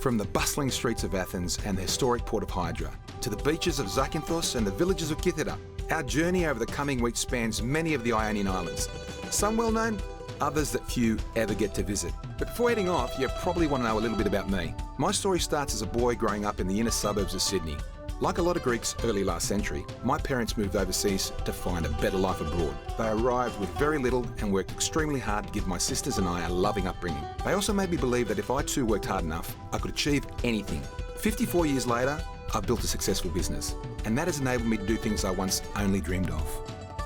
From the bustling streets of Athens and the historic port of Hydra, to the beaches of Zakynthos and the villages of Kythira, our journey over the coming weeks spans many of the Ionian Islands. Some well known, others that few ever get to visit. But before heading off, you probably want to know a little bit about me. My story starts as a boy growing up in the inner suburbs of Sydney. Like a lot of Greeks early last century, my parents moved overseas to find a better life abroad. They arrived with very little and worked extremely hard to give my sisters and I a loving upbringing. They also made me believe that if I too worked hard enough, I could achieve anything. 54 years later, I've built a successful business, and that has enabled me to do things I once only dreamed of.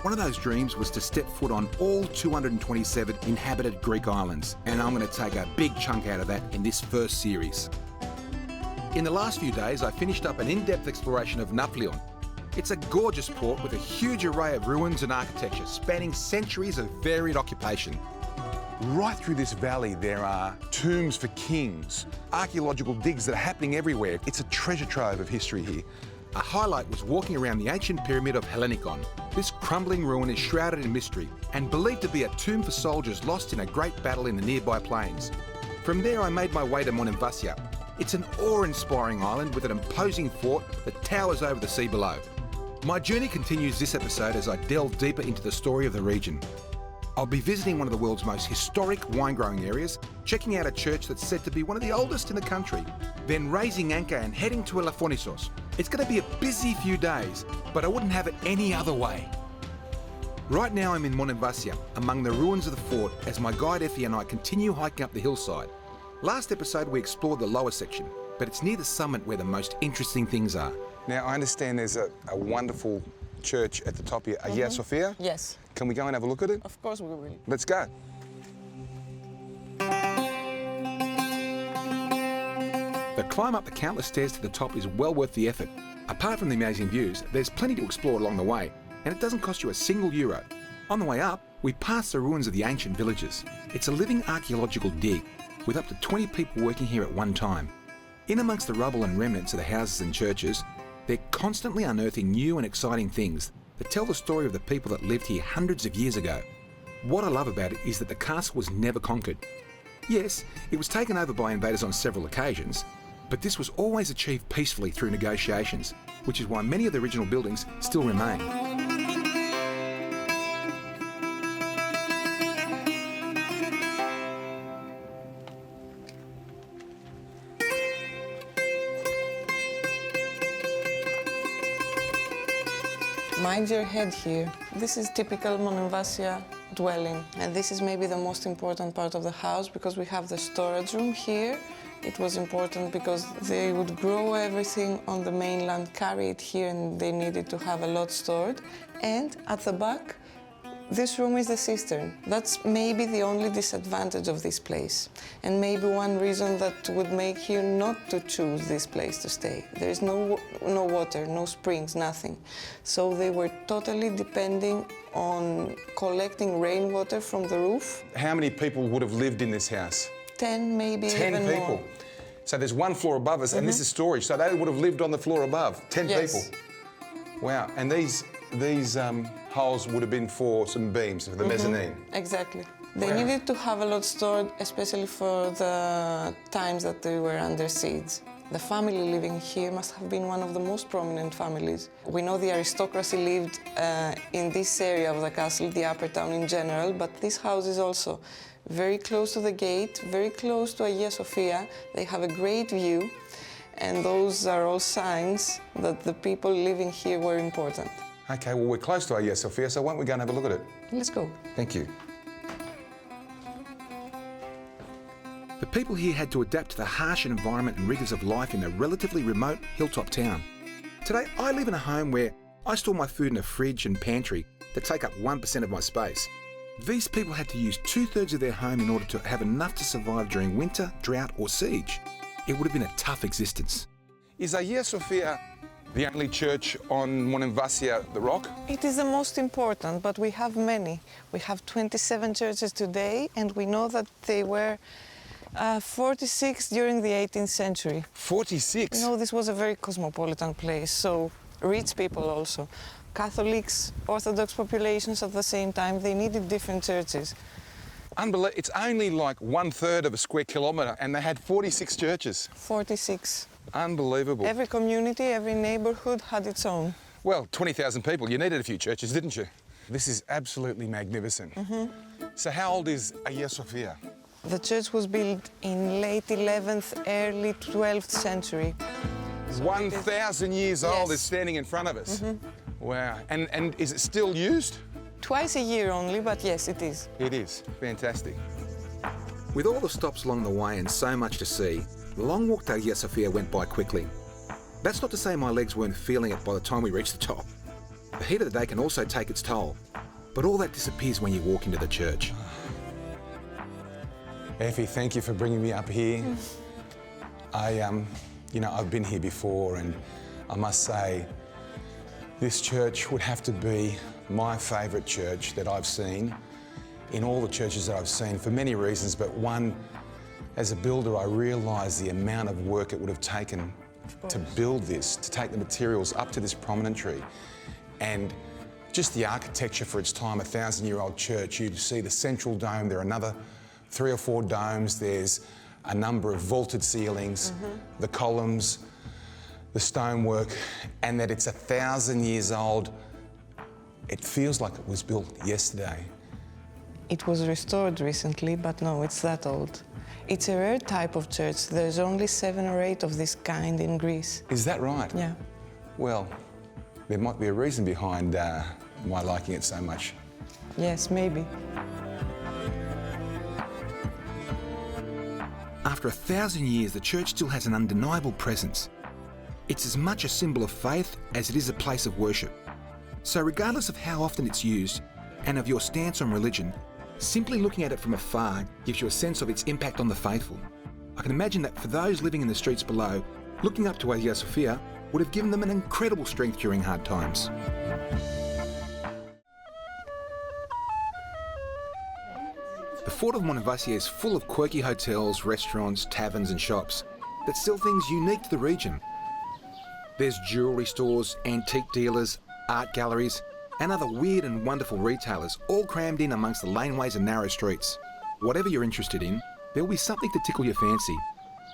One of those dreams was to step foot on all 227 inhabited Greek islands, and I'm going to take a big chunk out of that in this first series. In the last few days, I finished up an in-depth exploration of Nafplion. It's a gorgeous port with a huge array of ruins and architecture spanning centuries of varied occupation. Right through this valley, there are tombs for kings, archaeological digs that are happening everywhere. It's a treasure trove of history here. A highlight was walking around the ancient pyramid of Hellenikon. This crumbling ruin is shrouded in mystery and believed to be a tomb for soldiers lost in a great battle in the nearby plains. From there, I made my way to Monemvasia. It's an awe-inspiring island with an imposing fort that towers over the sea below. My journey continues this episode as I delve deeper into the story of the region. I'll be visiting one of the world's most historic wine-growing areas, checking out a church that's said to be one of the oldest in the country, then raising anchor and heading to Elafonisos. It's going to be a busy few days, but I wouldn't have it any other way. Right now I'm in Monemvasia, among the ruins of the fort, as my guide Effie and I continue hiking up the hillside. Last episode we explored the lower section, but it's near the summit where the most interesting things are. Now I understand there's a wonderful church at the top here, Hagia Sophia? Yes. Can we go and have a look at it? Of course we will. Let's go. The climb up the countless stairs to the top is well worth the effort. Apart from the amazing views, there's plenty to explore along the way, and it doesn't cost you a single euro. On the way up, we pass the ruins of the ancient villages. It's a living archaeological dig, with up to 20 people working here at one time. In amongst the rubble and remnants of the houses and churches, they're constantly unearthing new and exciting things that tell the story of the people that lived here hundreds of years ago. What I love about it is that the castle was never conquered. Yes, it was taken over by invaders on several occasions, but this was always achieved peacefully through negotiations, which is why many of the original buildings still remain. Mind your head here. This is typical Monemvasia dwelling, and this is maybe the most important part of the house because we have the storage room here. It was important because they would grow everything on the mainland, carry it here, and they needed to have a lot stored. And at the back, this room is the cistern. That's maybe the only disadvantage of this place, and maybe one reason that would make you not to choose this place to stay. There is no water, no springs, nothing. So they were totally depending on collecting rainwater from the roof. How many people would have lived in this house? 10, maybe 10 even people. more. So there's one floor above us, and this is storage. So they would have lived on the floor above. 10 Yes. people. Wow. And these holes would have been for some beams for the mezzanine. Exactly. They Wow. needed to have a lot stored, especially for the times that they were under siege. The family living here must have been one of the most prominent families. We know the aristocracy lived in this area of the castle, the upper town in general, but this house is also very close to the gate, very close to Hagia Sophia. They have a great view, and those are all signs that the people living here were important. Okay, well, we're close to Hagia Sophia, so why don't we go and have a look at it? Let's go. Thank you. The people here had to adapt to the harsh environment and rigours of life in a relatively remote hilltop town. Today, I live in a home where I store my food in a fridge and pantry that take up 1% of my space. These people had to use 2/3 of their home in order to have enough to survive during winter, drought or siege. It would have been a tough existence. Is Hagia Sophia the only church on Monemvasia, the rock? It is the most important, but we have many. We have 27 churches today, and we know that they were 46 during the 18th century. 46? You know, this was a very cosmopolitan place, so rich people also. Catholics, Orthodox populations at the same time, they needed different churches. Unbelievable. It's only like 1/3 of a square kilometre and they had 46 churches. 46. Unbelievable. Every community, every neighborhood had its own. Well, 20,000 people, you needed a few churches, didn't you? This is absolutely magnificent. So how old is Hagia Sophia? The church was built in late 11th, early 12th century. 1,000 years old is Yes. standing in front of us. Wow. And is it still used? Twice a year only, but yes, it is. It is. Fantastic. With all the stops along the way and so much to see, the long walk to Hagia Sophia went by quickly. That's not to say my legs weren't feeling it by the time we reached the top. The heat of the day can also take its toll, but all that disappears when you walk into the church. Effie, thank you for bringing me up here. I've been here before and I must say, this church would have to be my favourite church that I've seen in all the churches that I've seen for many reasons, but one, as a builder, I realised the amount of work it would have taken to build this, to take the materials up to this promontory, and just the architecture for its time, 1,000-year-old church. You see the central dome, there are another 3 or 4 domes, there's a number of vaulted ceilings, the columns, the stonework, and that it's 1,000 years old. It feels like it was built yesterday. It was restored recently, but no, it's that old. It's a rare type of church. There's only 7 or 8 of this kind in Greece. Is that right? Yeah. Well, there might be a reason behind my liking it so much. Yes, maybe. After 1,000 years, the church still has an undeniable presence. It's as much a symbol of faith as it is a place of worship. So regardless of how often it's used and of your stance on religion, simply looking at it from afar gives you a sense of its impact on the faithful. I can imagine that for those living in the streets below, looking up to Hagia Sophia would have given them an incredible strength during hard times. The Fort of Monemvasia is full of quirky hotels, restaurants, taverns and shops that sell things unique to the region. There's jewellery stores, antique dealers, art galleries and other weird and wonderful retailers all crammed in amongst the laneways and narrow streets. Whatever you're interested in, there will be something to tickle your fancy.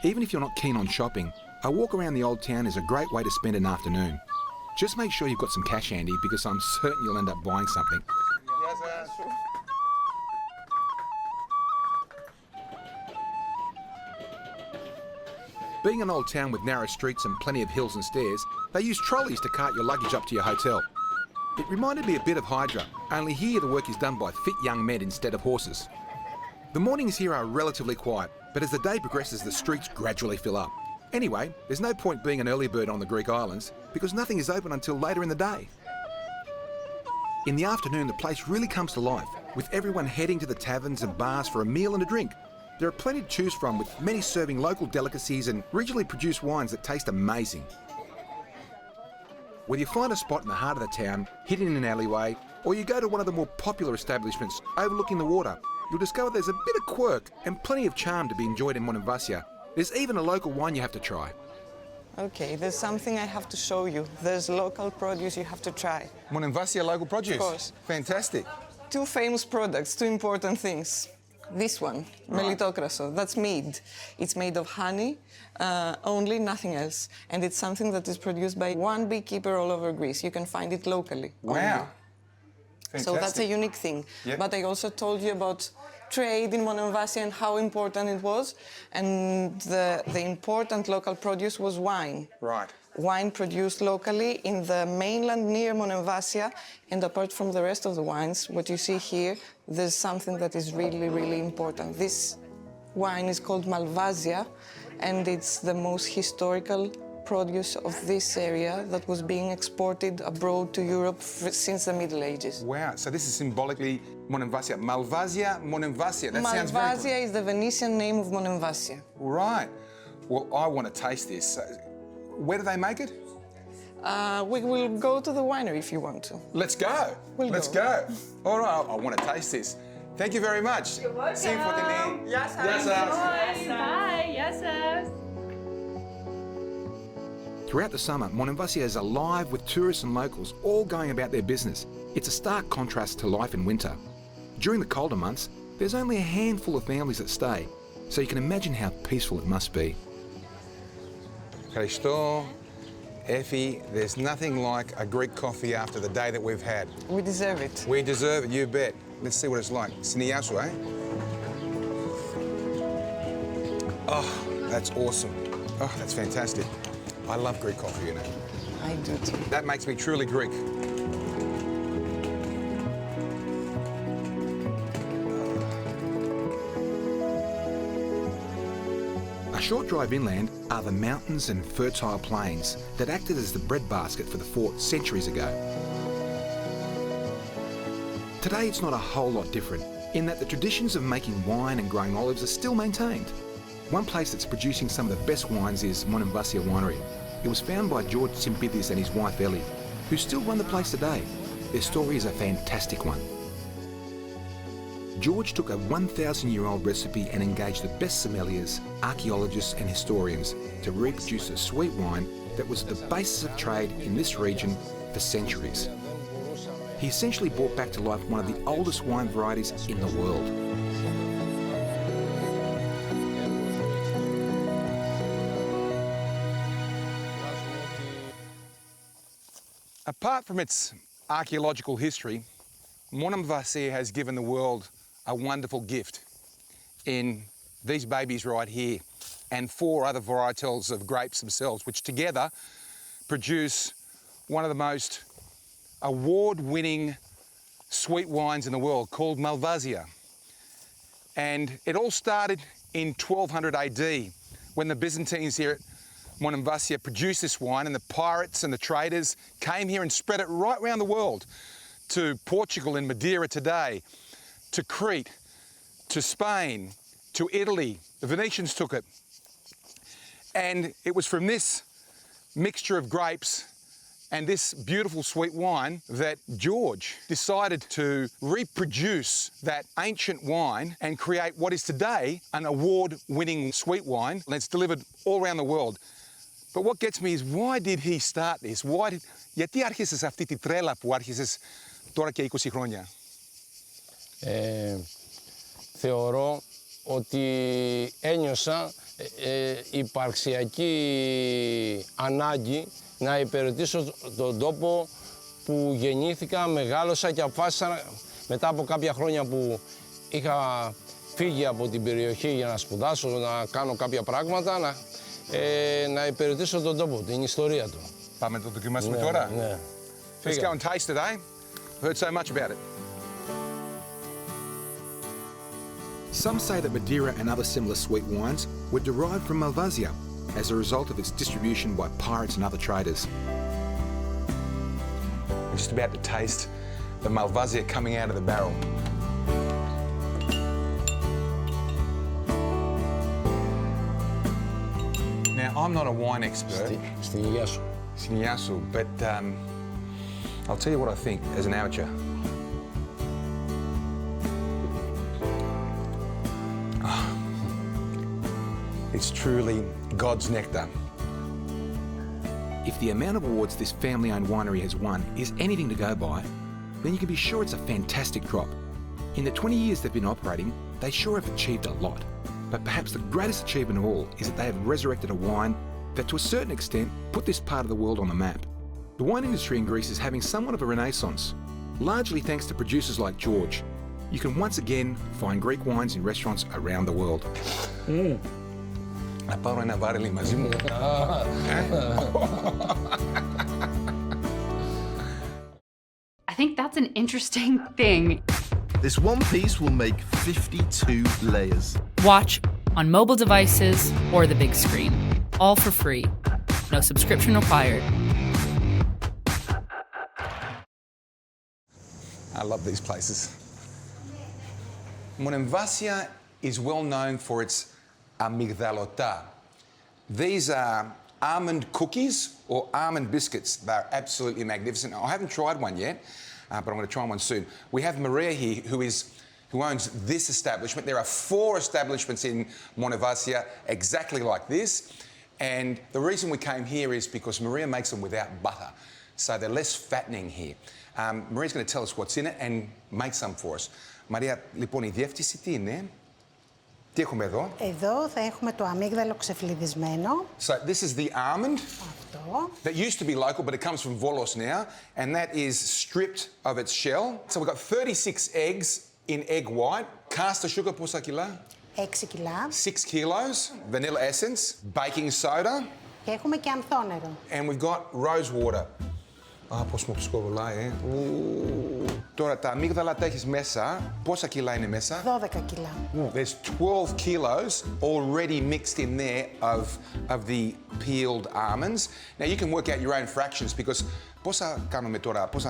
Even if you're not keen on shopping, a walk around the old town is a great way to spend an afternoon. Just make sure you've got some cash handy because I'm certain you'll end up buying something. Being an old town with narrow streets and plenty of hills and stairs, they use trolleys to cart your luggage up to your hotel. It reminded me a bit of Hydra, only here the work is done by fit young men instead of horses. The mornings here are relatively quiet, but as the day progresses the streets gradually fill up. Anyway, there's no point being an early bird on the Greek islands because nothing is open until later in the day. In the afternoon the place really comes to life, with everyone heading to the taverns and bars for a meal and a drink. There are plenty to choose from, with many serving local delicacies and regionally produced wines that taste amazing. Whether you find a spot in the heart of the town, hidden in an alleyway, or you go to one of the more popular establishments overlooking the water, you'll discover there's a bit of quirk and plenty of charm to be enjoyed in Monemvasia. There's even a local wine you have to try. Okay, there's something I have to show you. There's local produce you have to try. Monemvasia local produce? Of course. Fantastic. 2 famous products, 2 important things. This one, melitokraso, that's mead. It's made of honey, only, nothing else. And it's something that is produced by one beekeeper all over Greece. You can find it locally. Wow. Only. Fantastic. So that's a unique thing. Yep. But I also told you about trade in Monemvasia and how important it was. And the important local produce was wine. Right. Wine produced locally in the mainland near Monemvasia, and apart from the rest of the wines, what you see here, there's something that is really, really important. This wine is called Malvasia, and it's the most historical produce of this area that was being exported abroad to Europe since the Middle Ages. Wow, so this is symbolically Monemvasia. Malvasia, Monemvasia, that sounds very cool. Malvasia is the Venetian name of Monemvasia. Right. Well, I want to taste this. Where do they make it? We will go to the winery if you want to. Let's go. Let's go. All right, I want to taste this. Thank you very much. You're welcome. Yes, Bye. Yes, Throughout the summer, Monemvasia is alive with tourists and locals all going about their business. It's a stark contrast to life in winter. During the colder months, there's only a handful of families that stay, so you can imagine how peaceful it must be. Christo, Effie, there's nothing like a Greek coffee after the day that we've had. We deserve it. We deserve it, you bet. Let's see what it's like. Siniasu, eh? Oh, that's awesome. Oh, that's fantastic. I love Greek coffee, you know. I do too. That makes me truly Greek. A short drive inland are the mountains and fertile plains that acted as the breadbasket for the fort centuries ago. Today it's not a whole lot different, in that the traditions of making wine and growing olives are still maintained. One place that's producing some of the best wines is Monemvasia winery. It was founded by George Sympithius and his wife Ellie, who still run the place today. Their story is a fantastic one. George took a 1,000-year-old recipe and engaged the best sommeliers, archaeologists and historians to reproduce a sweet wine that was the basis of trade in this region for centuries. He essentially brought back to life one of the oldest wine varieties in the world. Apart from its archaeological history, Monemvasia has given the world a wonderful gift in these babies right here and 4 other varietals of grapes themselves, which together produce one of the most award-winning sweet wines in the world called Malvasia. And it all started in 1200 AD when the Byzantines here at Monemvasia produced this wine, and the pirates and the traders came here and spread it right around the world to Portugal and Madeira today, to Crete, to Spain, to Italy. The Venetians took it. And it was from this mixture of grapes and this beautiful sweet wine that George decided to reproduce that ancient wine and create what is today an award-winning sweet wine. And it's delivered all around the world. But what gets me is, why did he start this? Γιατί άρχισες αυτή τη τρέλα που άρχισες τώρα και 20 χρόνια? Θεωρώ ότι ένιωσα υπαρξιακή ανάγκη να υπηρετήσω τον τόπο που γεννήθηκα, μεγάλωσα και αποφάσισα μετά από κάποια χρόνια που είχα φύγει από την περιοχή για να σπουδάσω, να κάνω κάποια πράγματα, να υπηρετήσω τον τόπο, την ιστορία του. Πάμε να το δοκιμάσουμε τώρα. Ναι. Let's go and taste it, eh? I've heard so much about it. Some say that Madeira and other similar sweet wines were derived from Malvasia as a result of its distribution by pirates and other traders. I'm just about to taste the Malvasia coming out of the barrel. Now, I'm not a wine expert, Στην υγεία σου. Siniasu, but I'll tell you what I think as an amateur. It's truly God's nectar. If the amount of awards this family-owned winery has won is anything to go by, then you can be sure it's a fantastic crop. In the 20 years they've been operating, they sure have achieved a lot. But perhaps the greatest achievement of all is that they have resurrected a wine that to a certain extent put this part of the world on the map. The wine industry in Greece is having somewhat of a renaissance, largely thanks to producers like George. You can once again find Greek wines in restaurants around the world. Να πάρω ένα βάρελι μαζί μου. I think that's an interesting thing. This one piece will make 52 layers. Watch on mobile devices or the big screen. All for free. No subscription required. I love these places. Monemvasia is well known for its amygdalota. These are almond cookies or almond biscuits. They're absolutely magnificent. I haven't tried one yet, but I'm going to try one soon. We have Maria here, who owns this establishment. There are 4 establishments in Monemvasia exactly like this, and the reason we came here is because Maria makes them without butter, so they're less fattening here. Maria's going to tell us what's in it and make some for us. Maria, λοιπόν, η διεύθυνση τι είναι? Τι έχουμε εδώ? Εδώ θα έχουμε το αμύγδαλο ξεφλουδισμένο. So this is the almond. Αυτό. That used to be local, but it comes from Volos now, and that is stripped of its shell. So we've got 36 eggs in egg white. Caster sugar, πόσα κιλά? 6 κιλά. 6 kilos. Vanilla essence, baking soda. Και έχουμε και ανθόνερο. And we've got rose water. Πώς μου σκοβολάει, Τώρα τα αμύγδαλα τα έχεις μέσα. Πόσα κιλά είναι μέσα? 12 κιλά. There's 12 kilos already mixed in there of the peeled almonds. Now you can work out your own fractions because πόσα κάνουμε τώρα, πόσα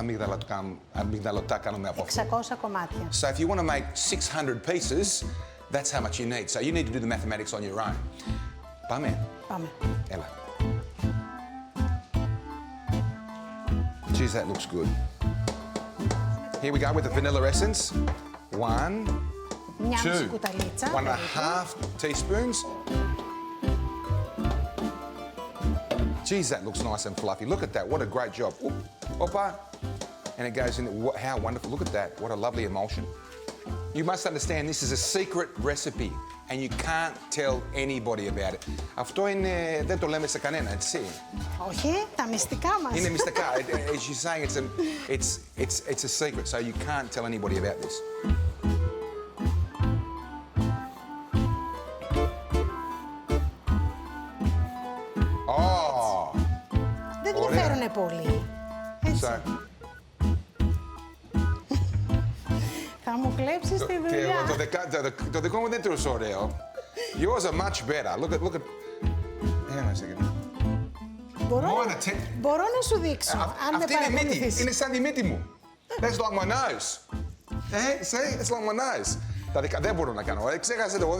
αμύγδαλωτά κάνουμε από αυτό? 600 κομμάτια. So if you want to make 600 pieces, that's how much you need. So you need to do the mathematics on your own. Πάμε. Πάμε. Έλα. Geez, that looks good. Here we go with the vanilla essence. 1, 2, 1.5 teaspoons. Geez, that looks nice and fluffy. Look at that, what a great job. Oop, opa. And it goes in, how wonderful, look at that, what a lovely emulsion. You must understand this is a secret recipe and you can't tell anybody about it. Αυτό είναι, δεν το λέμε σε κανένα, έτσι. Όχι, τα μυστικά μας. Είναι μυστικά. She's saying it's a secret, so you can't tell anybody about this. Oh! Δεν διαφέρουνε πολύ. Έτσι. Θα μου κλέψεις τη δουλειά. Το δικό μου δεν είναι τόσο ωραίο. Yours are much better. Look at... Hang on a second. Μπορώ να σου δείξω, αν με παρακολουθήσεις. Είναι σαν τη μύτη μου. That's like my nose. See? It's like my nose. Δεν μπορώ να κάνω. Ξέχασε το.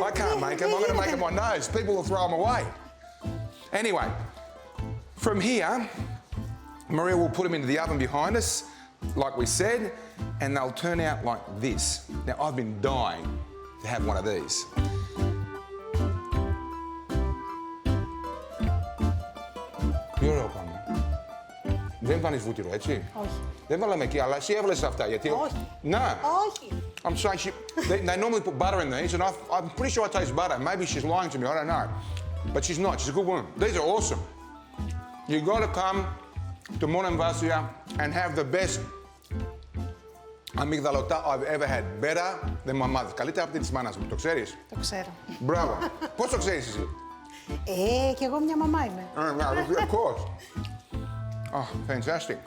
I can't make them. I'm going to make them my nose. People will throw them away. Anyway, from here, Maria will put them into the oven behind us, like we said, and they'll turn out like this. Now, I've been dying to have one of these. Τι ωραίο κάνουμε. Δεν βάνεις βούτυρο, έτσι. Όχι. Δεν βάλαμε εκεί, αλλά εσύ έβαλες αυτά, γιατί... Όχι. Να. Όχι. I'm sorry, they normally put butter in these, and I'm pretty sure I taste butter. Maybe she's lying to me, I don't know. But she's not, she's a good woman. These are awesome. You've got to come to Monemvasia and have the best αμυγδαλωτά I've ever had. Better than my mother. Καλύτερα από την της μάνας μου, το ξέρεις? Το ξέρω. Μπράβο. Πώς το ξέρεις εσύ? Κι εγώ μια μαμά είμαι. Of course. Oh, fantastic.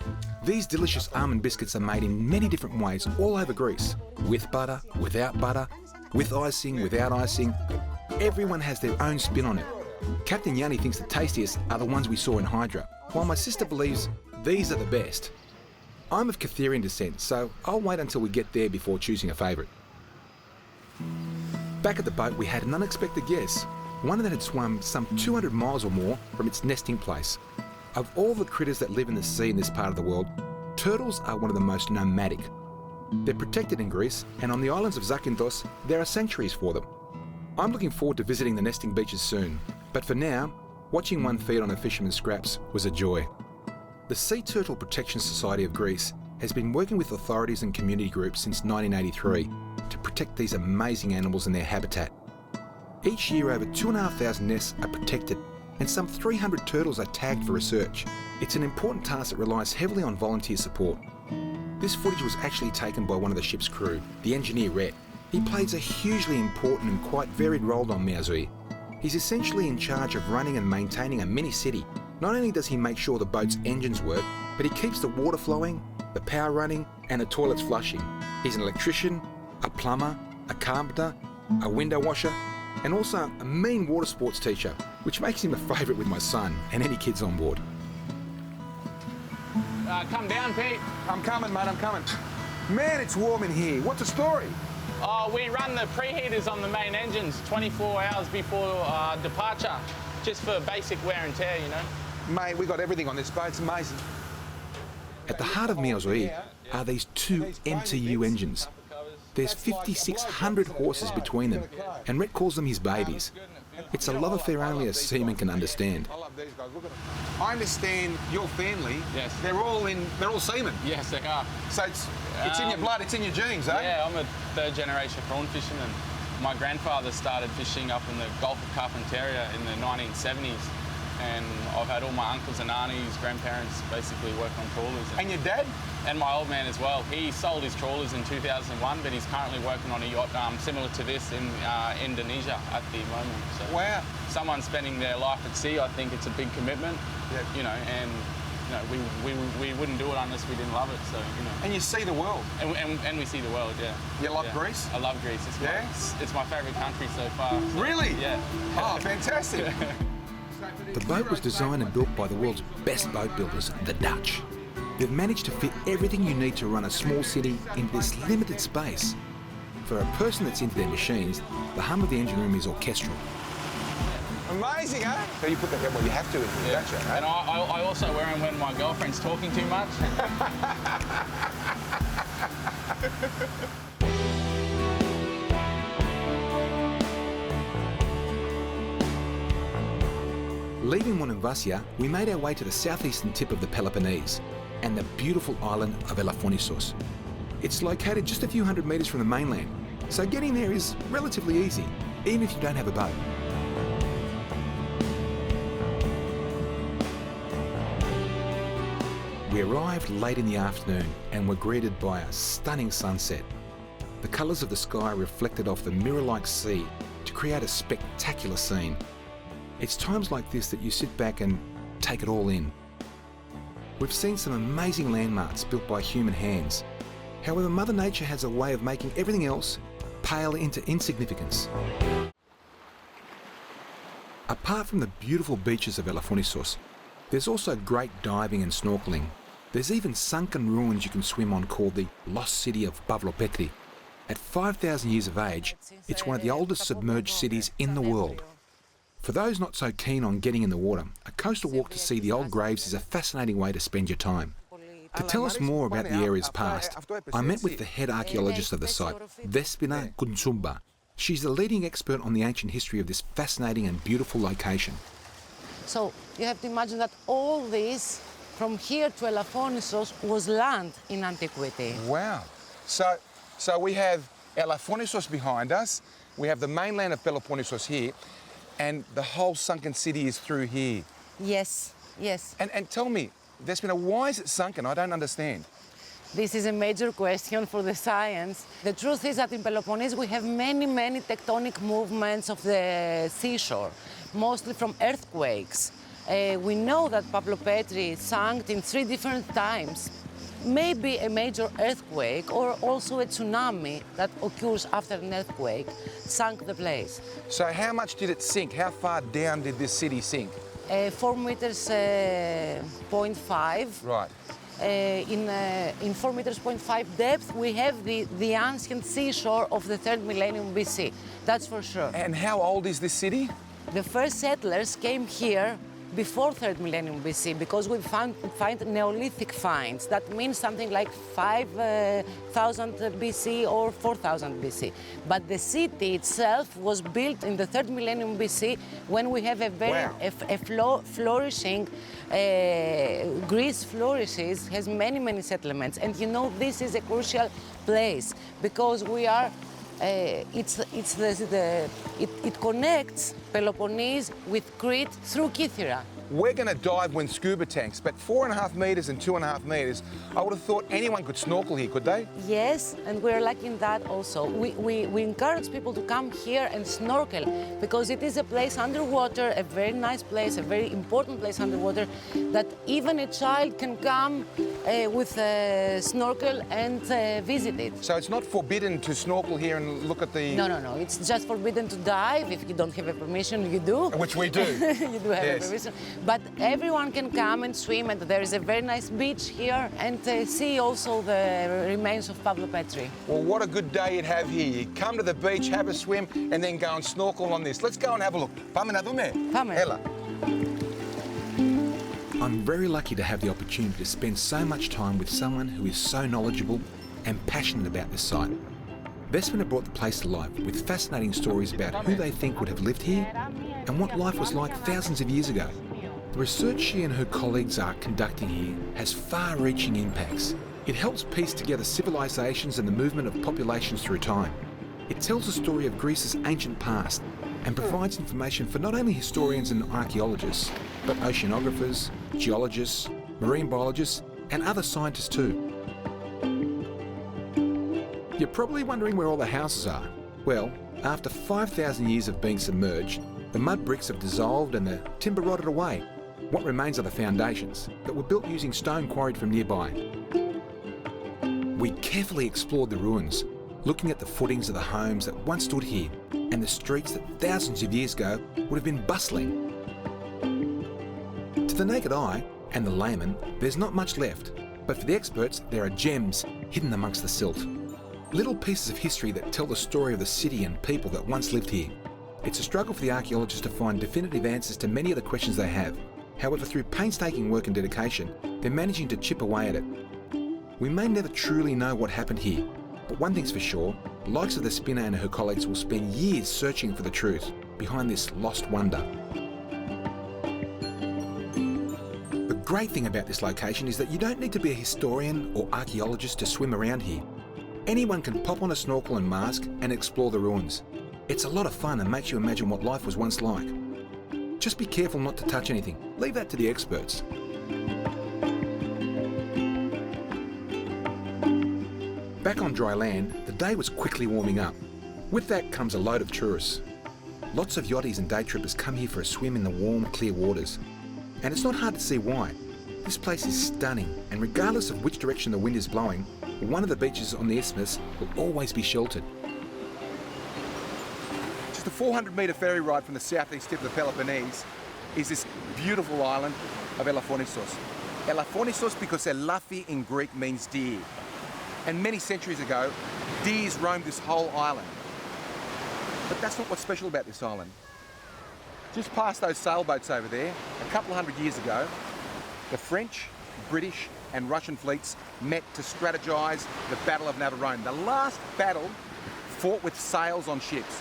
These delicious almond biscuits are made in many different ways all over Greece. With butter, without butter, with icing, without icing. Everyone has their own spin on it. Captain Yanni thinks the tastiest are the ones we saw in Hydra, while my sister believes these are the best. I'm of Kythirian descent, so I'll wait until we get there before choosing a favourite. Back at the boat, we had an unexpected guest, one that had swum some 200 miles or more from its nesting place. Of all the critters that live in the sea in this part of the world, turtles are one of the most nomadic. They're protected in Greece, and on the islands of Zakynthos, there are sanctuaries for them. I'm looking forward to visiting the nesting beaches soon, but for now, watching one feed on a fisherman's scraps was a joy. The Sea Turtle Protection Society of Greece has been working with authorities and community groups since 1983 to protect these amazing animals and their habitat. Each year, over 2,500 nests are protected and some 300 turtles are tagged for research. It's an important task that relies heavily on volunteer support. This footage was actually taken by one of the ship's crew, the engineer Rhett. He plays a hugely important and quite varied role on Malvasia. He's essentially in charge of running and maintaining a mini city. Not only does he make sure the boat's engines work, but he keeps the water flowing, the power running, and the toilets flushing. He's an electrician, a plumber, a carpenter, a window washer, and also a mean water sports teacher, which makes him a favourite with my son and any kids on board. Come down, Pete. I'm coming, mate, I'm coming. Man, it's warm in here. What's the story? Oh, we run the preheaters on the main engines 24 hours before departure, just for basic wear and tear, you know. Mate, we got everything on this boat. It's amazing. At the heart of Malvasia are these two MTU engines. There's 5,600 horses between them, and Rhett calls them his babies. It's a love affair only a seaman can understand. I love these guys. Look at them. I understand your family. Yes. They're all seamen. Yes, they are. So it's in your blood. It's in your genes, eh? Yeah, I'm a third-generation prawn fisherman. My grandfather started fishing up in the Gulf of Carpentaria in the 1970s, and I've had all my uncles and aunties, grandparents basically work on trawlers. And your dad? And my old man as well. He sold his trawlers in 2001, but he's currently working on a yacht similar to this in Indonesia at the moment. So Wow. Someone spending their life at sea, I think it's a big commitment. Yeah. You know, and you know, we wouldn't do it unless we didn't love it. So you know. And you see the world. And we see the world, yeah. You love Yeah. Greece? I love Greece. It's my favourite country so far. So, Really? Yeah. Oh, fantastic. The boat was designed and built by the world's best boat builders, the Dutch. They've managed to fit everything you need to run a small city into this limited space. For a person that's into their machines, the hum of the engine room is orchestral. Amazing, eh? So you put that, well, you have to, Yeah. don't you? Eh? And I also wear them when my girlfriend's talking too much. Leaving Monemvasia, we made our way to the southeastern tip of the Peloponnese and the beautiful island of Elafonisos. It's located just a few hundred metres from the mainland, so getting there is relatively easy, even if you don't have a boat. We arrived late in the afternoon and were greeted by a stunning sunset. The colours of the sky reflected off the mirror-like sea to create a spectacular scene. It's times like this that you sit back and take it all in. We've seen some amazing landmarks built by human hands. However, Mother Nature has a way of making everything else pale into insignificance. Apart from the beautiful beaches of Elafonisos, there's also great diving and snorkeling. There's even sunken ruins you can swim on called the Lost City of Pavlopetri. At 5,000 years of age, it's one of the oldest submerged cities in the world. For those not so keen on getting in the water, a coastal walk to see the old graves is a fascinating way to spend your time. To tell us more about the area's past, I met with the head archaeologist of the site, Despina Kunsumba. She's the leading expert on the ancient history of this fascinating and beautiful location. So you have to imagine that all this, from here to Elafonisos, was land in antiquity. Wow. So we have Elafonisos behind us, we have the mainland of Peloponnesos here, and the whole sunken city is through here. Yes, yes. And tell me, Despina, why is it sunken? I don't understand. This is a major question for the science. The truth is that in Peloponnese we have many tectonic movements of the seashore, mostly from earthquakes. We know that Pavlopetri sank in 3 different times. Maybe a major earthquake or also a tsunami that occurs after an earthquake sank the place. So how much did it sink? How far down did this city sink? 4 meters, 0.5. Right. In 4 meters, 0.5 depth, we have the ancient seashore of the 3rd millennium BC. That's for sure. And how old is this city? The first settlers came here before 3rd millennium BC because we find Neolithic finds. That means something like 5,000 BC or 4,000 BC. But the city itself was built in the 3rd millennium BC when we have a very flourishing, Greece flourishes, has many settlements. And you know, this is a crucial place because we are it connects Peloponnese with Crete through Kythira. We're going to dive when scuba tanks, but 4.5 metres and 2.5 metres, I would have thought anyone could snorkel here, could they? Yes, and we're lucky in that also. We encourage people to come here and snorkel because it is a place underwater, a very nice place, a very important place underwater, that even a child can come with a snorkel and visit it. So it's not forbidden to snorkel here and look at the... No. It's just forbidden to dive. If you don't have a permission, you do. Which we do. You do have a permission. But everyone can come and swim, and there is a very nice beach here, and see also the remains of Pavlopetri. Well, what a good day you'd have here. You come to the beach, have a swim, and then go and snorkel on this. Let's go and have a look. Πάμε να δούμε. Πάμε. Ella. I'm very lucky to have the opportunity to spend so much time with someone who is so knowledgeable and passionate about this site. Despina brought the place to life with fascinating stories about who they think would have lived here and what life was like thousands of years ago. The research she and her colleagues are conducting here has far-reaching impacts. It helps piece together civilisations and the movement of populations through time. It tells the story of Greece's ancient past and provides information for not only historians and archaeologists, but oceanographers, geologists, marine biologists, and other scientists too. You're probably wondering where all the houses are. Well, after 5,000 years of being submerged, the mud bricks have dissolved and the timber rotted away. What remains are the foundations that were built using stone quarried from nearby. We carefully explored the ruins, looking at the footings of the homes that once stood here and the streets that thousands of years ago would have been bustling. To the naked eye and the layman, there's not much left, but for the experts, there are gems hidden amongst the silt. Little pieces of history that tell the story of the city and people that once lived here. It's a struggle for the archaeologists to find definitive answers to many of the questions they have. However, through painstaking work and dedication, they're managing to chip away at it. We may never truly know what happened here, but one thing's for sure, the likes of the spinner and her colleagues will spend years searching for the truth behind this lost wonder. The great thing about this location is that you don't need to be a historian or archaeologist to swim around here. Anyone can pop on a snorkel and mask and explore the ruins. It's a lot of fun and makes you imagine what life was once like. Just be careful not to touch anything. Leave that to the experts. Back on dry land, the day was quickly warming up. With that comes a load of tourists. Lots of yachties and day trippers come here for a swim in the warm, clear waters. And it's not hard to see why. This place is stunning, and regardless of which direction the wind is blowing, one of the beaches on the isthmus will always be sheltered. Just a 400-metre ferry ride from the southeast tip of the Peloponnese is this beautiful island of Elafonisos. Elafonisos because Elafi in Greek means deer. And many centuries ago, deers roamed this whole island. But that's not what's special about this island. Just past those sailboats over there, a couple of hundred years ago, the French, British and Russian fleets met to strategise the Battle of Navarone. The last battle fought with sails on ships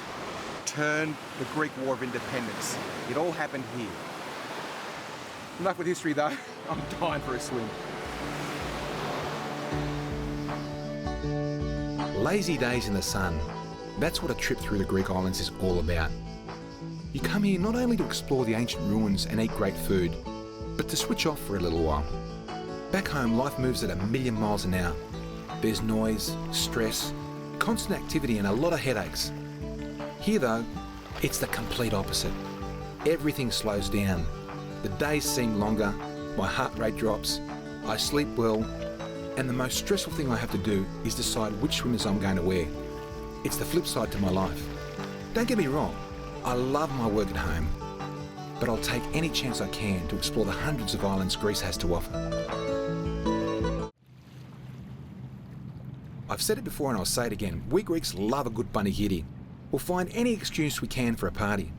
turned the Greek War of Independence. It all happened here. Enough with history though, I'm dying for a swim. Lazy days in the sun. That's what a trip through the Greek islands is all about. You come here not only to explore the ancient ruins and eat great food, but to switch off for a little while. Back home, life moves at 1,000,000 miles an hour. There's noise, stress, constant activity and a lot of headaches. Here though, it's the complete opposite. Everything slows down. The days seem longer, my heart rate drops, I sleep well, and the most stressful thing I have to do is decide which swimmers I'm going to wear. It's the flip side to my life. Don't get me wrong, I love my work at home, but I'll take any chance I can to explore the hundreds of islands Greece has to offer. I've said it before and I'll say it again, we Greeks love a good panikiri. We'll find any excuse we can for a party.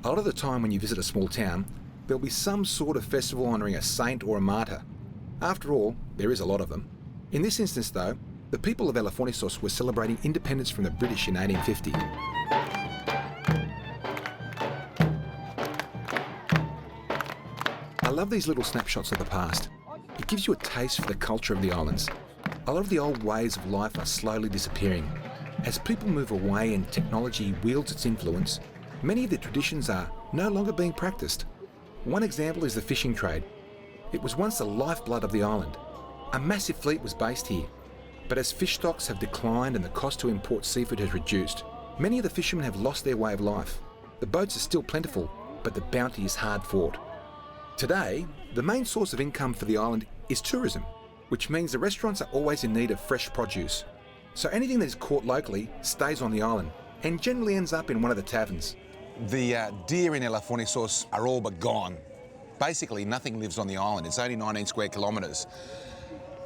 A lot of the time when you visit a small town, there'll be some sort of festival honouring a saint or a martyr. After all, there is a lot of them. In this instance though, the people of Elafonisos were celebrating independence from the British in 1850. I love these little snapshots of the past. It gives you a taste for the culture of the islands. A lot of the old ways of life are slowly disappearing. As people move away and technology wields its influence, many of the traditions are no longer being practiced. One example is the fishing trade. It was once the lifeblood of the island. A massive fleet was based here. But as fish stocks have declined and the cost to import seafood has reduced, many of the fishermen have lost their way of life. The boats are still plentiful, but the bounty is hard fought. Today, the main source of income for the island is tourism, which means the restaurants are always in need of fresh produce. So anything that is caught locally stays on the island and generally ends up in one of the taverns. The deer in Elafonisos are all but gone. Basically, nothing lives on the island. It's only 19 square kilometres.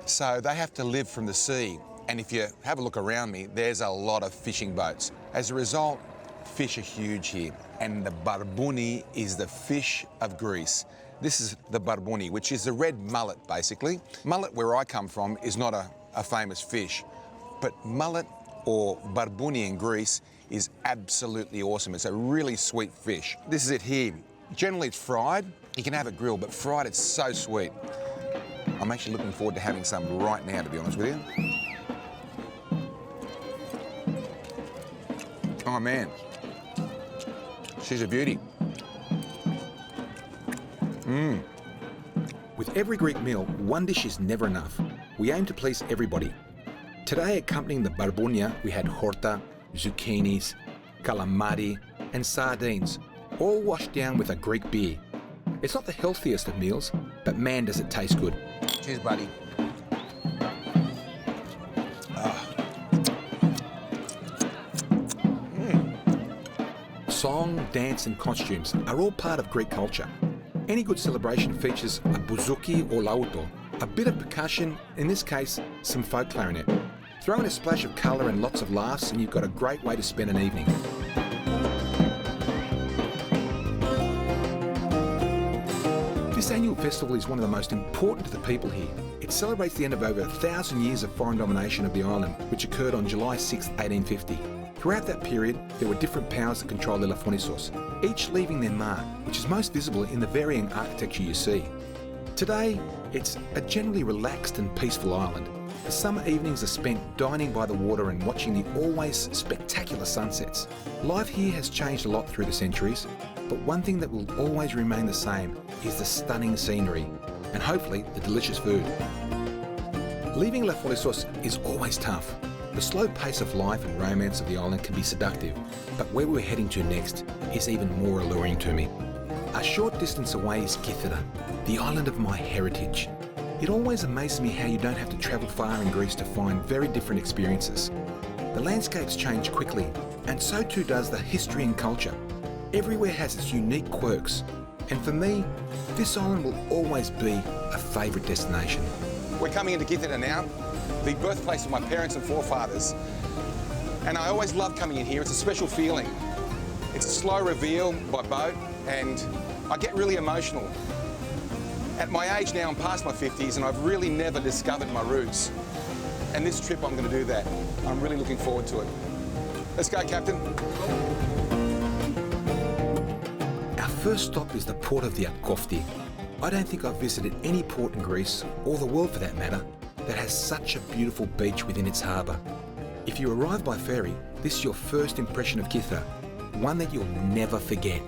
So they have to live from the sea. And if you have a look around me, there's a lot of fishing boats. As a result, fish are huge here. And the barbouni is the fish of Greece. This is the barbouni, which is the red mullet, basically. Mullet, where I come from, is not a famous fish. But mullet or barbouni in Greece, is absolutely awesome. It's a really sweet fish. This is it here. Generally it's fried. You can have it grilled, but fried it's so sweet. I'm actually looking forward to having some right now, to be honest with you. Oh man, she's a beauty. With every Greek meal, one dish is never enough. We aim to please everybody. Today, accompanying the barbounia, we had horta, zucchinis, calamari, and sardines, all washed down with a Greek beer. It's not the healthiest of meals, but man does it taste good. Cheers, buddy. Song, dance and costumes are all part of Greek culture. Any good celebration features a bouzouki or lauto, a bit of percussion, in this case, some folk clarinet. Throw in a splash of colour and lots of laughs and you've got a great way to spend an evening. This annual festival is one of the most important to the people here. It celebrates the end of over 1,000 years of foreign domination of the island, which occurred on July 6, 1850. Throughout that period, there were different powers that controlled Elafonisos, each leaving their mark, which is most visible in the varying architecture you see. Today, it's a generally relaxed and peaceful island. The summer evenings are spent dining by the water and watching the always spectacular sunsets. Life here has changed a lot through the centuries, but one thing that will always remain the same is the stunning scenery and hopefully the delicious food. Leaving Elafonisos is always tough. The slow pace of life and romance of the island can be seductive, but where we're heading to next is even more alluring to me. A short distance away is Kythira, the island of my heritage. It always amazes me how you don't have to travel far in Greece to find very different experiences. The landscapes change quickly, and so too does the history and culture. Everywhere has its unique quirks, and for me, this island will always be a favourite destination. We're coming into Kythira now, the birthplace of my parents and forefathers. And I always love coming in here. It's a special feeling. It's a slow reveal by boat, and I get really emotional. At my age now, I'm past my 50s, and I've really never discovered my roots. And this trip, I'm going to do that. I'm really looking forward to it. Let's go, Captain. Our first stop is the port of the Kofti. I don't think I've visited any port in Greece, or the world for that matter, that has such a beautiful beach within its harbour. If you arrive by ferry, this is your first impression of Kythira, one that you'll never forget.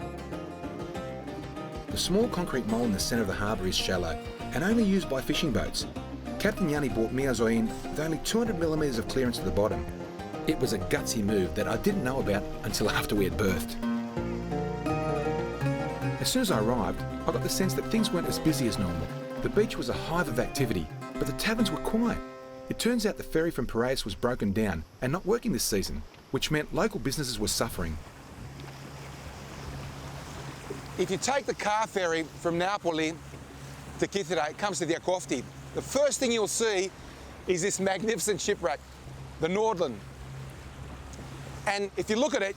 The small concrete mole in the centre of the harbour is shallow and only used by fishing boats. Captain Yanni brought me a zoin with only 200 millimetres of clearance at the bottom. It was a gutsy move that I didn't know about until after we had berthed. As soon as I arrived, I got the sense that things weren't as busy as normal. The beach was a hive of activity, but the taverns were quiet. It turns out the ferry from Piraeus was broken down and not working this season, which meant local businesses were suffering. If you take the car ferry from Napoli to Kythira, it comes to the Kofti. The first thing you'll see is this magnificent shipwreck, the Nordland. And if you look at it,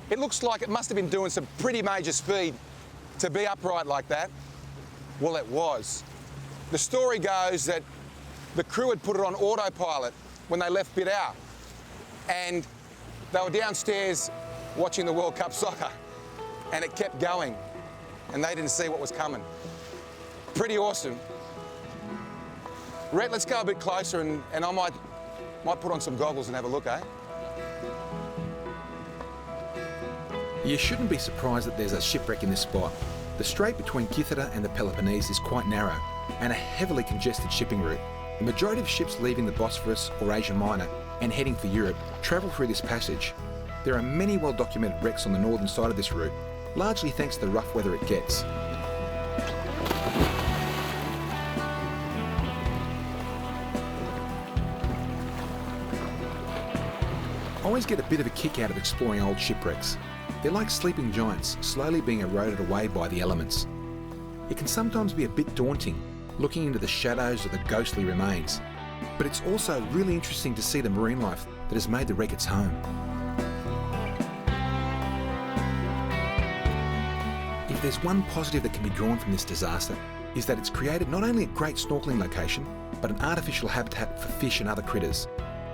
it looks like it must have been doing some pretty major speed to be upright like that. Well, it was. The story goes that the crew had put it on autopilot when they left Piraeus, and they were downstairs watching the World Cup soccer, and it kept going, and they didn't see what was coming. Pretty awesome. Rhett, let's go a bit closer, and I might put on some goggles and have a look, eh? You shouldn't be surprised that there's a shipwreck in this spot. The strait between Kythira and the Peloponnese is quite narrow and a heavily congested shipping route. The majority of ships leaving the Bosphorus or Asia Minor and heading for Europe travel through this passage. There are many well-documented wrecks on the northern side of this route, largely thanks to the rough weather it gets. I always get a bit of a kick out of exploring old shipwrecks. They're like sleeping giants, slowly being eroded away by the elements. It can sometimes be a bit daunting, looking into the shadows of the ghostly remains, but it's also really interesting to see the marine life that has made the wreck its home. If there's one positive that can be drawn from this disaster, is that it's created not only a great snorkeling location, but an artificial habitat for fish and other critters.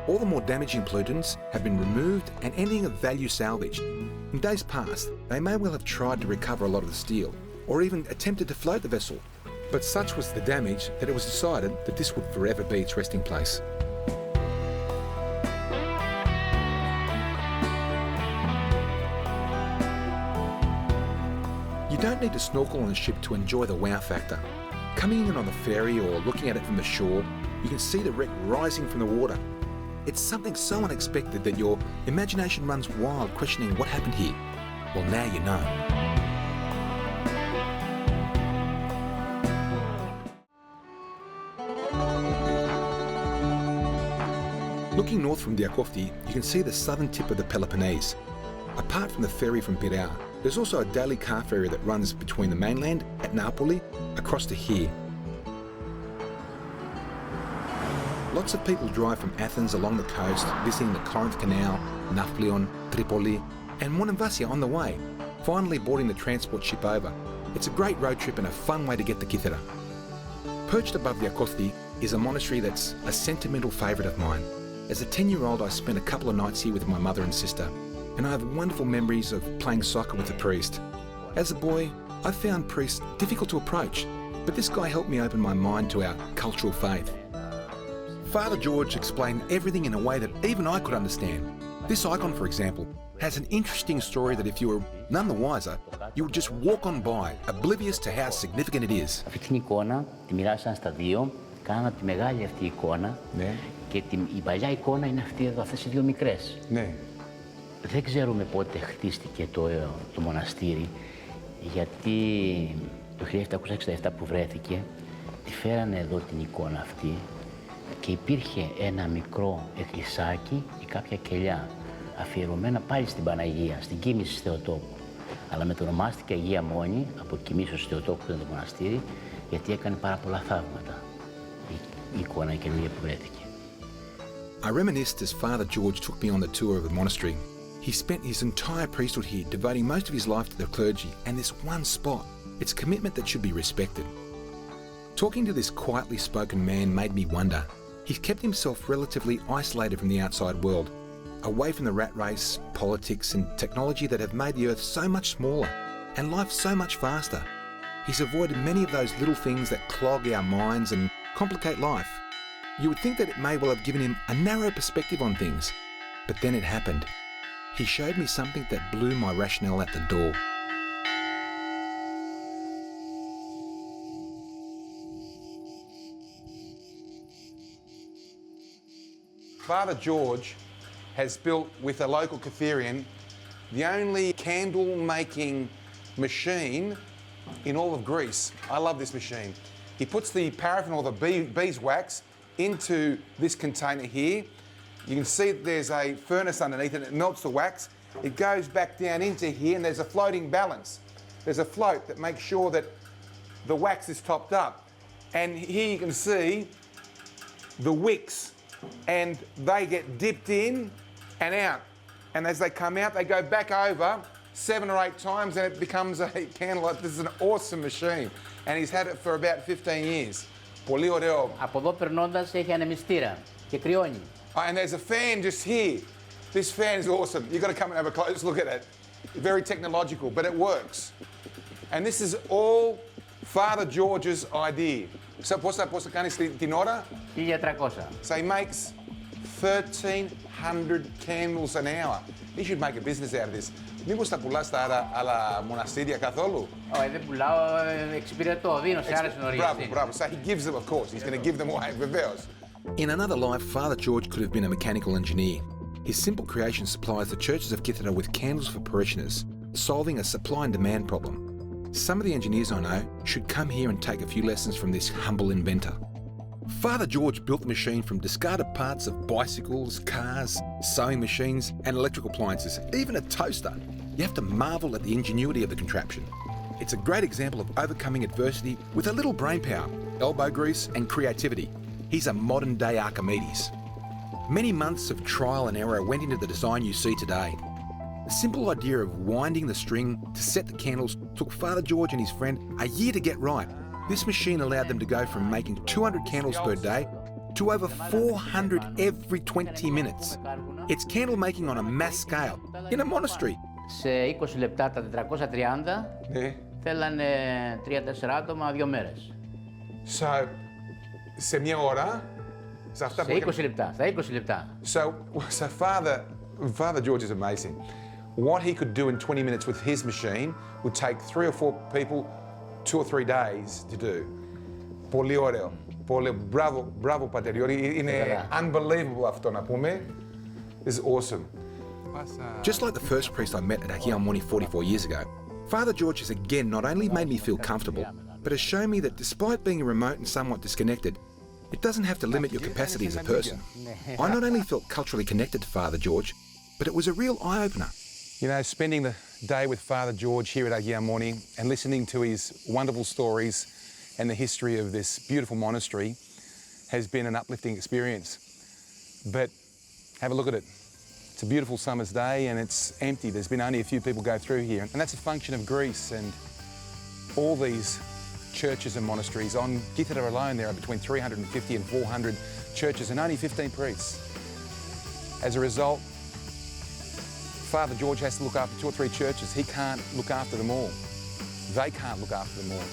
All the more damaging pollutants have been removed and anything of value salvaged. In days past, they may well have tried to recover a lot of the steel, or even attempted to float the vessel. But such was the damage that it was decided that this would forever be its resting place. You don't need to snorkel on a ship to enjoy the wow factor. Coming in on the ferry or looking at it from the shore, you can see the wreck rising from the water. It's something so unexpected that your imagination runs wild, questioning what happened here. Well, now you know. Looking north from Diakofti, you can see the southern tip of the Peloponnese. Apart from the ferry from Piraeus, there's also a daily car ferry that runs between the mainland at Napoli across to here. Lots of people drive from Athens along the coast, visiting the Corinth Canal, Nafplion, Tripoli, and Monemvasia on the way, finally boarding the transport ship over. It's a great road trip and a fun way to get to Kythira. Perched above Diakofti is a monastery that's a sentimental favourite of mine. As a 10-year-old, I spent a couple of nights here with my mother and sister, and I have wonderful memories of playing soccer with the priest. As a boy, I found priests difficult to approach, but this guy helped me open my mind to our cultural faith. Father George explained everything in a way that even I could understand. This icon, for example, has an interesting story that if you were none the wiser, you would just walk on by, oblivious to how significant it is. Αυτή την εικόνα τη μοιράσαν στα δύο, κάναν τη μεγάλη αυτή εικόνα και η παλιά εικόνα είναι αυτή εδώ, αυτές οι δύο μικρές. Δεν ξέρουμε πότε χτίστηκε το μοναστήρι, γιατί το 1767 που βρέθηκε, τη φέρανε εδώ την εικόνα αυτή και υπήρχε ένα μικρό εκκλησάκι ή κάποια κελιά αφιερωμένα πάλι στην Παναγία, στην Κοίμηση της Θεοτόκου. Αλλά μετονομάστηκε Αγία Μόνη από Κοιμήσεως Θεοτόκου που ήταν το μοναστήρι, γιατί έκανε πάρα πολλά θαύματα η εικόνα η καινούργια που βρέθηκε. I reminisced as Father George took me on the tour of the monastery. He spent his entire priesthood here, devoting most of his life to the clergy and this one spot. It's a commitment that should be respected. Talking to this quietly spoken man made me wonder. He's kept himself relatively isolated from the outside world, away from the rat race, politics and technology that have made the earth so much smaller and life so much faster. He's avoided many of those little things that clog our minds and complicate life. You would think that it may well have given him a narrow perspective on things, but then it happened. He showed me something that blew my rationale at the door. Father George has built with a local Kythirian the only candle-making machine in all of Greece. I love this machine. He puts the paraffin or the beeswax into this container here. You can see that there's a furnace underneath and it melts the wax. It goes back down into here and there's a floating balance. There's a float that makes sure that the wax is topped up. And here you can see the wicks, and they get dipped in and out. And as they come out, they go back over 7 or 8 times and it becomes a candle. This is an awesome machine. And he's had it for about 15 years. Πολύ ωραίο. Από εδώ περνώντας έχει ανεμιστήρα και κρυώνει. And there's a fan just here. This fan is awesome. You've got to come and have a close look at it. Very technological, but it works. And this is all Father George's idea. So πόσα κάνεις την ώρα? 1300. So he makes 1,300 candles an hour. He should make a business out of this. Μήπως τα πουλάς στα άλλα μοναστήρια καθόλου? Όχι, δεν πουλάω, εξυπηρετώ, δίνω σε άλλες ενορίες. Μπράβο. So he gives them, of course. He's going to give them away, βεβαίως. In another life, Father George could have been a mechanical engineer. His simple creation supplies the churches of Kythira with candles for parishioners, solving a supply and demand problem. Some of the engineers I know should come here and take a few lessons from this humble inventor. Father George built the machine from discarded parts of bicycles, cars, sewing machines and electrical appliances, even a toaster. You have to marvel at the ingenuity of the contraption. It's a great example of overcoming adversity with a little brainpower, elbow grease and creativity. He's a modern-day Archimedes. Many months of trial and error went into the design you see today. The simple idea of winding the string to set the candles took Father George and his friend a year to get right. This machine allowed them to go from making 200 candles per day to over 400 every 20 minutes. It's candle making on a mass scale in a monastery. Σε 20 λεπτά τα 430 θέλανε 3-4 άτομα 2 μέρες. Σε μια ώρα, σε 20 λεπτά, στα 20 λεπτά. So Father George is amazing. What he could do in 20 minutes with his machine would take 3 or 4 people 2 or 3 days to do. Πολύ ωραίο. Bravo, Πατεριώτη. Είναι unbelievable αυτό να πούμε. This is awesome. Just like the first priest I met at Hagia Sophia 44 years ago, Father George has again not only made me feel comfortable, but has shown me that despite being remote and somewhat disconnected, it doesn't have to limit your capacity as a person. I not only felt culturally connected to Father George, but it was a real eye-opener. You know, spending the day with Father George here at Hagia Sophia and listening to his wonderful stories and the history of this beautiful monastery has been an uplifting experience. But have a look at it. It's a beautiful summer's day and it's empty. There's been only a few people go through here. And that's a function of Greece and all these churches and monasteries. On Kythira alone, there are between 350 and 400 churches and only 15 priests. As a result, Father George has to look after 2 or 3 churches. He can't look after them all. They can't look after them all.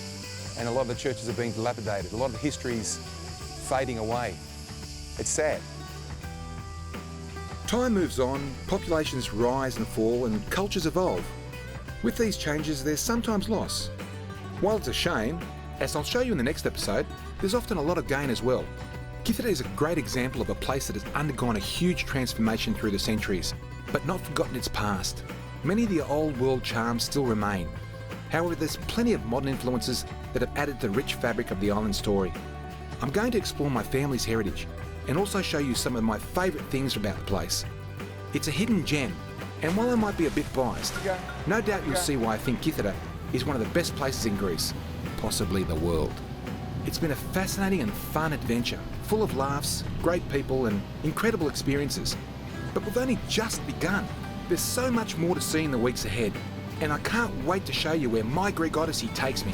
And a lot of the churches are being dilapidated. A lot of the history's fading away. It's sad. Time moves on, populations rise and fall, and cultures evolve. With these changes, there's sometimes loss. While it's a shame, as I'll show you in the next episode, there's often a lot of gain as well. Kythira is a great example of a place that has undergone a huge transformation through the centuries, but not forgotten its past. Many of the old world charms still remain. However, there's plenty of modern influences that have added to the rich fabric of the island story. I'm going to explore my family's heritage and also show you some of my favourite things about the place. It's a hidden gem, and while I might be a bit biased, no doubt you'll see why I think Kythira is one of the best places in Greece, possibly the world. It's been a fascinating and fun adventure, full of laughs, great people and incredible experiences. But we've only just begun. There's so much more to see in the weeks ahead, and I can't wait to show you where my Greek Odyssey takes me.